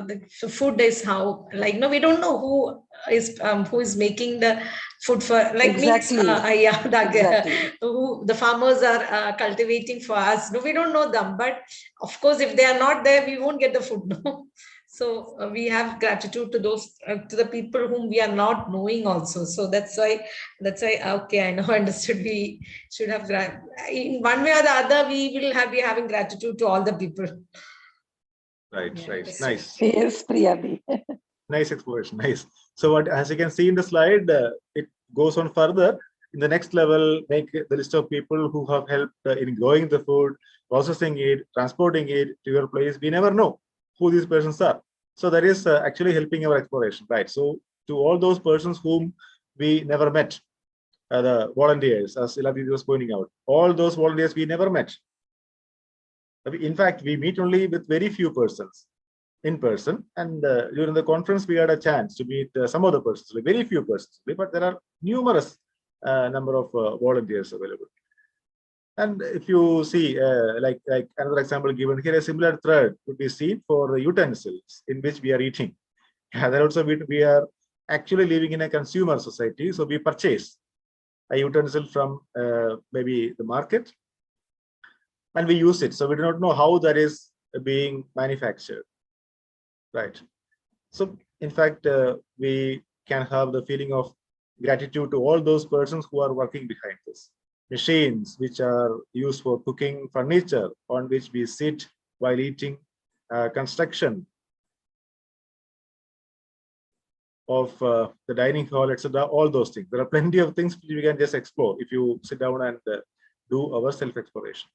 the food is how, like, no, we don't know who is making the food for, like, exactly. Means, exactly. Who the farmers are cultivating for us. No, we don't know them, but of course, if they are not there, we won't get the food. No. So we have gratitude to those, to the people whom we are not knowing also. So that's why, okay, I now understood. We should have, in one way or the other, we will be having gratitude to all the people. Right, yeah, right. Nice. Yes, Priyadi. Nice exploration. Nice. So what, as you can see in the slide, it goes on further. In the next level, make the list of people who have helped in growing the food, processing it, transporting it to your place. We never know who these persons are. So that is actually helping our exploration, right? So to all those persons whom we never met, the volunteers, as Iladi was pointing out, all those volunteers we never met. In fact, we meet only with very few persons in person, and during the conference we had a chance to meet some other persons, very few persons, but there are numerous number of volunteers available. And if you see, like another example given here, a similar thread could be seen for the utensils in which we are eating. That also we are actually living in a consumer society, so we purchase a utensil from maybe the market, and we use it. So we do not know how that is being manufactured, right? So in fact, we can have the feeling of gratitude to all those persons who are working behind this. machines which are used for cooking, furniture on which we sit while eating, construction of the dining hall, etc. All those things. There are plenty of things which we can just explore if you sit down and do our self-exploration.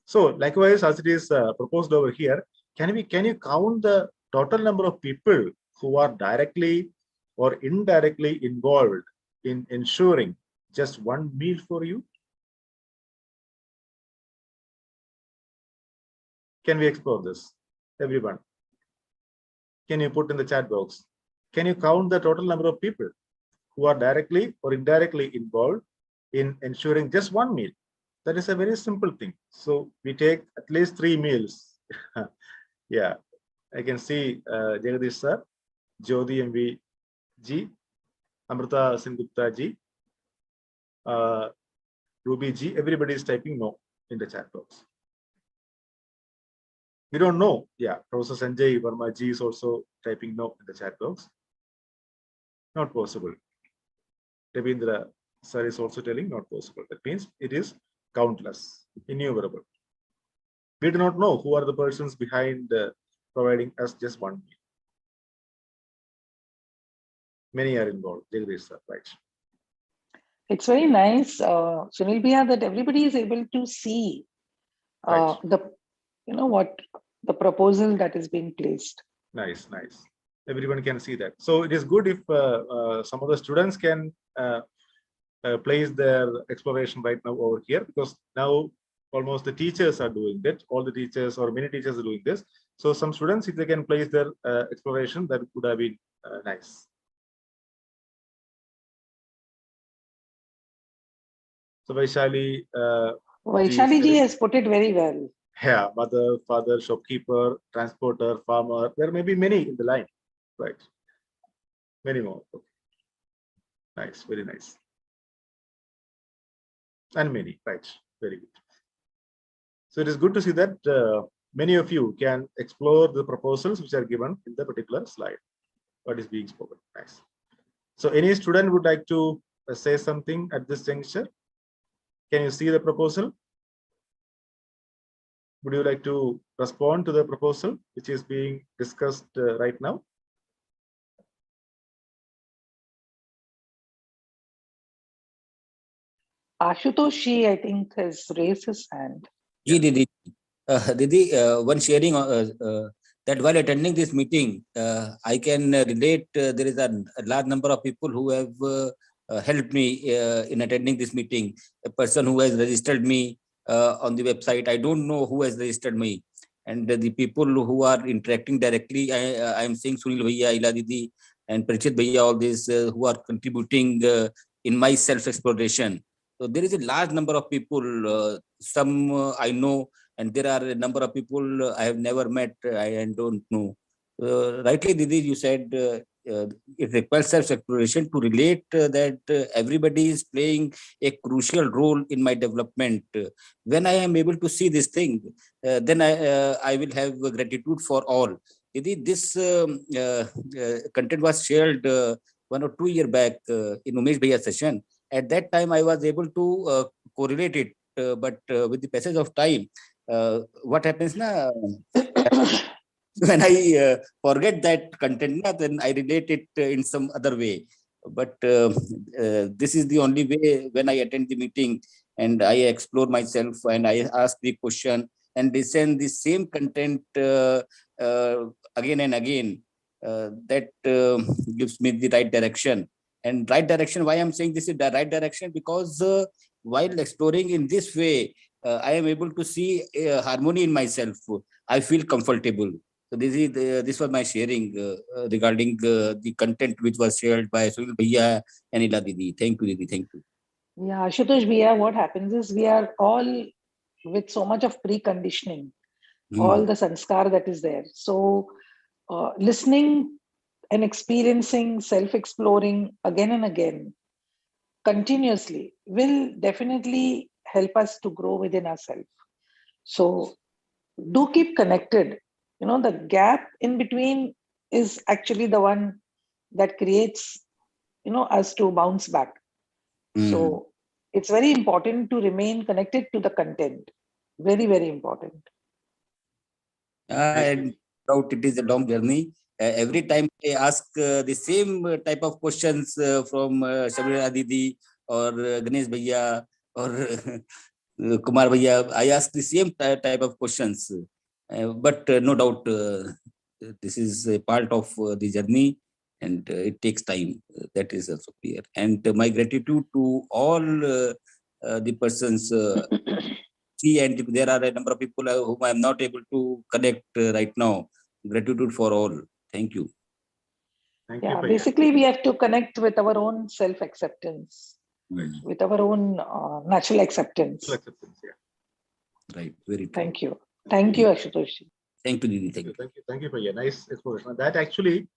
So likewise, as it is proposed over here, can you count the total number of people who are directly or indirectly involved in ensuring just one meal for you? Can we explore this, everyone? Can you put in the chat box? Can you count the total number of people who are directly or indirectly involved in ensuring just one meal? That is a very simple thing. So we take at least 3 meals. Yeah, I can see Jagadish sir, Jyoti MV ji, Amrita Singupta ji, Ruby ji. Everybody is typing no in the chat box. We don't know. Yeah, Professor Sanjay Verma ji is also typing no in the chat box. Not possible. Ravindra sir is also telling not possible. That means it is countless, innumerable. We do not know who are the persons behind providing us just one meal. Many are involved. Jagadish sir, right? It's very nice, Sunil Bhaiya, that everybody is able to see Right. the proposal that is being placed. Nice, nice. Everyone can see that. So it is good if some of the students can place their exploration right now over here, because now almost the teachers are doing that. All the teachers or many teachers are doing this. So some students, if they can place their exploration, that would have been nice. So Vaishali Vaishali ji has put it very well. Yeah, mother, father, shopkeeper, transporter, farmer. There may be many in the line, right? Many more. Okay. Nice, very nice. And many, right? Very good. So it is good to see that many of you can explore the proposals which are given in the particular slide. What is being spoken? Nice. So any student would like to say something at this juncture? Can you see the proposal? Would you like to respond to the proposal which is being discussed right now? Ashutosh, I think, has raised his hand. Ji, Didi. Didi, one sharing that while attending this meeting, I can relate. There is a large number of people who have helped me in attending this meeting. A person who has registered me on the website. I don't know who has registered me. And the people who are interacting directly, I am saying Sunil Bhaiya, Ila Didi, and Parichet Bhaiya, all these who are contributing in my self-exploration. So there is a large number of people, some I know, and there are a number of people I have never met, I don't know. Rightly, Didi, you said it requires self-exploration to relate that everybody is playing a crucial role in my development. When I am able to see this thing, then I will have gratitude for all. Didi, this content was shared 1 or 2 years back in Umesh Bhaiya's session. At that time, I was able to correlate it, but with the passage of time, what happens now? When I forget that content, then I relate it in some other way. But this is the only way when I attend the meeting and I explore myself and I ask the question and listen the same content again and again. That gives me the right direction. And right direction, why I'm saying this is the right direction? Because while exploring in this way, I am able to see harmony in myself. I feel comfortable. So this was my sharing regarding the content which was shared by Sunil Bhaiya and Ila Didi. Thank you, Didi. Thank you. Yeah, Ashutosh Bhaiya, what happens is we are all with so much of preconditioning, all the sanskar that is there. So listening and experiencing, self-exploring again and again, continuously, will definitely help us to grow within ourselves. So do keep connected. You know, the gap in between is actually the one that creates, us to bounce back. So it's very important to remain connected to the content. Very, very important. And doubt it is a long journey. Every time I ask the same type of questions from Shabira Didi or Ganesh Bhaiya or Kumar Bhaiya, I ask the same type of questions. But no doubt this is a part of the journey, and it takes time. That is also clear. And my gratitude to all the persons. And there are a number of people whom I am not able to connect right now. Gratitude for all. Thank you. Thank you. Yeah, Bhaiya. basically we have to connect with our own self-acceptance, with our own natural acceptance. Acceptance, yeah. Right. Very true. Thank you. Thank you, Ashutosh. Thank you, Didi. Thank you. Thank you, Bhaiya. Nice explanation. That actually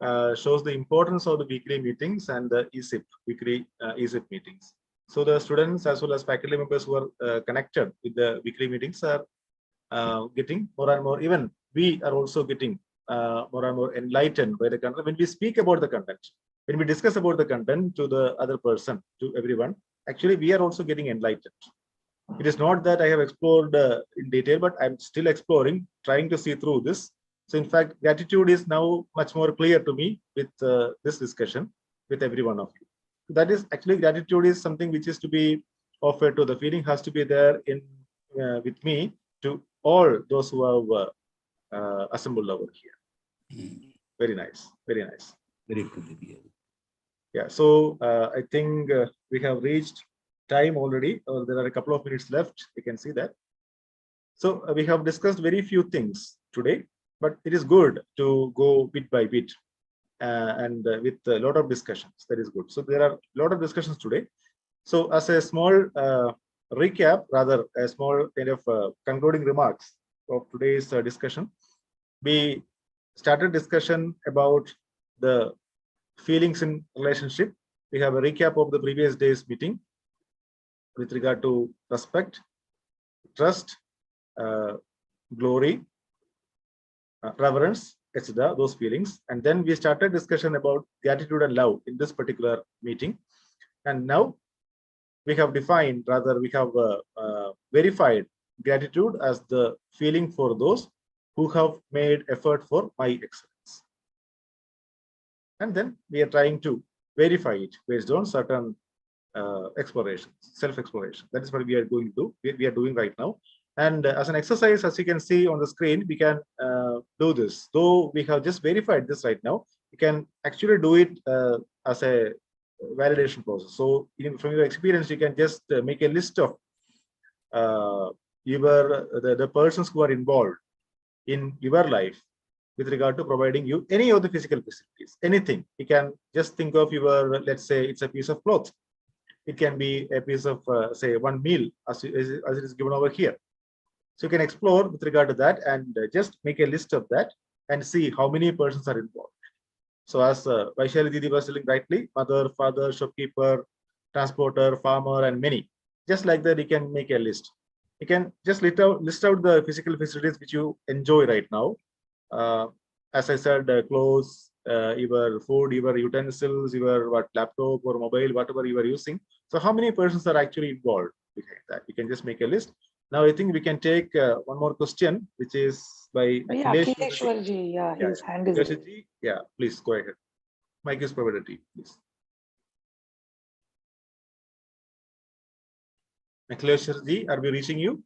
shows the importance of the weekly meetings and the eSIP, weekly eSIP meetings. So the students as well as faculty members who are connected with the weekly meetings are getting more and more, even we are also getting more and more enlightened by the content. When we speak about the content, when we discuss about the content to the other person, to everyone, actually we are also getting enlightened. It is not that I have explored in detail, but I'm still exploring, trying to see through this. So in fact, gratitude is now much more clear to me with this discussion with every one of you. That is actually, gratitude is something which is to be offered to, the feeling has to be there in with me to all those who have assembled over here. Very nice, very nice. Very good. Yeah, so I think we have reached time already, or there are a couple of minutes left. You can see that. So we have discussed very few things today, but it is good to go bit by bit. And with a lot of discussions, that is good. So there are a lot of discussions today. So as a small recap, rather a small kind of concluding remarks of today's discussion, we started discussion about the feelings in relationship. We have a recap of the previous day's meeting with regard to respect, trust, glory, reverence, etc., those feelings. And then we started discussion about gratitude and love in this particular meeting. And now we have defined, rather we have verified gratitude as the feeling for those who have made effort for my excellence. And then we are trying to verify it based on certain explorations, self-exploration. That is what we are going to do. We are doing right now. And as an exercise, as you can see on the screen, we can do this. Though we have just verified this right now, you can actually do it as a validation process. So from your experience, you can just make a list of the persons who are involved in your life with regard to providing you any of the physical facilities, anything. You can just think of your, let's say it's a piece of cloth. It can be a piece of, say, one meal as it is given over here. So you can explore with regard to that and just make a list of that and see how many persons are involved. So as Vaishali Didi was telling rightly, mother, father, shopkeeper, transporter, farmer, and many. Just like that, you can make a list. You can just list out the physical facilities which you enjoy right now. As I said, clothes, your food, your utensils, your laptop or mobile, whatever you are using. So how many persons are actually involved behind that? You can just make a list. Now I think we can take one more question, which is by Akileshwarji. Yeah, his hand is raised. Yeah, please go ahead. Mic is provided to you, please. Akileshwarji, are we reaching you?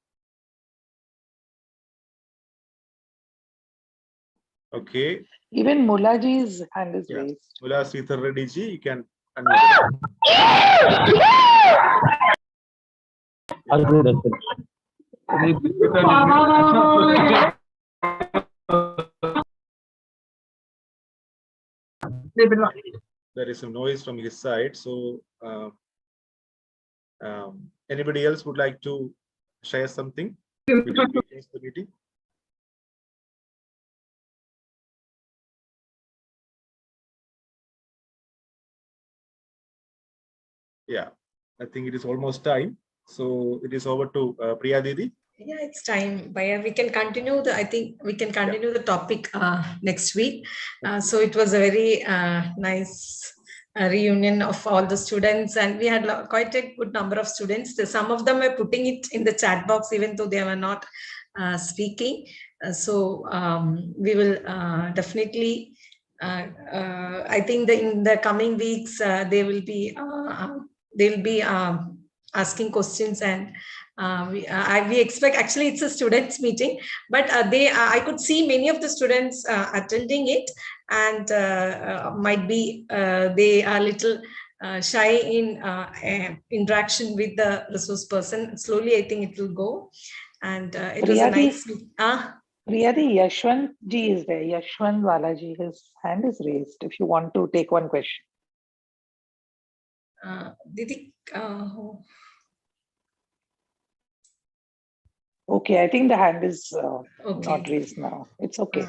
Okay. Even Mulaji's hand is raised. Mula Sridhar Reddy ji, you can unmute. There is some noise from his side, so anybody else would like to share something? The meeting. Yeah, I think it is almost time. So it is over to Priya Didi. Yeah, it's time. Bhaiya, we can continue I think we can continue the topic next week. So it was a very nice a reunion of all the students, and we had quite a good number of students. Some of them were putting it in the chat box even though they were not speaking. So we will definitely, I think in the coming weeks they will be asking questions, and we expect, actually it's a students meeting, but I could see many of the students attending it, and might be they are little shy in interaction with the resource person. Slowly, I think it will go, and it was a nice meeting. Riyadi, Yashwant ji is there. Yashwant Balaji, his hand is raised. If you want to take one question. Didi, okay, I think the hand is okay. not raised now. It's okay.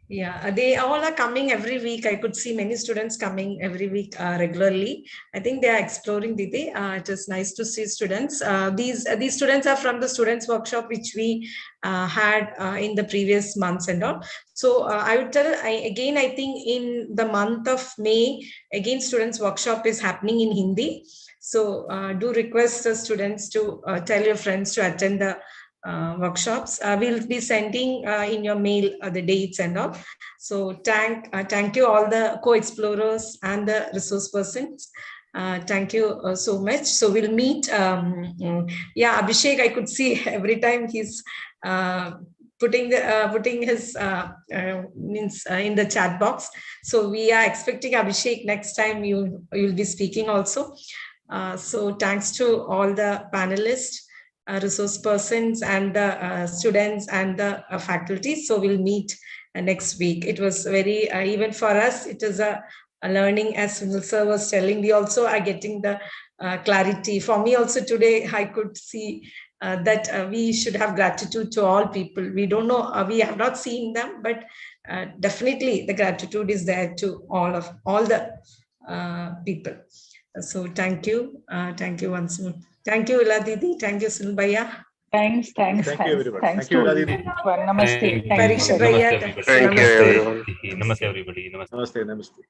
Yeah, they all are coming every week. I could see many students coming every week regularly. I think they are exploring, Didi. It is nice to see students. These students are from the students workshop which we had in the previous months and all. So I would tell again, I think in the month of May, again students workshop is happening in Hindi. So do request the students to tell your friends to attend the workshops. We'll be sending in your mail the dates and all. So thank you all the co-explorers and the resource persons. Thank you so much. So we'll meet. Yeah, Abhishek, I could see every time he's putting his means in the chat box. So we are expecting Abhishek next time you'll be speaking also. So thanks to all the panelists, resource persons, and the students and the faculty. So we'll meet next week. It was very, even for us, it is a learning, as Sunil sir was telling. We also are getting the clarity. For me also today, I could see that we should have gratitude to all people. We don't know, we have not seen them, but definitely the gratitude is there to all the people. So thank you once more. Thank you, Ila Didi. Thank you, Sunil Bhaiya. Thanks. Thank you, everyone. Thanks Thank you, to Ila Didi. everyone. Namaste. Parikshit Bhaiya. Thank you, everyone. Namaste, everybody. Namaste. Namaste, namaste.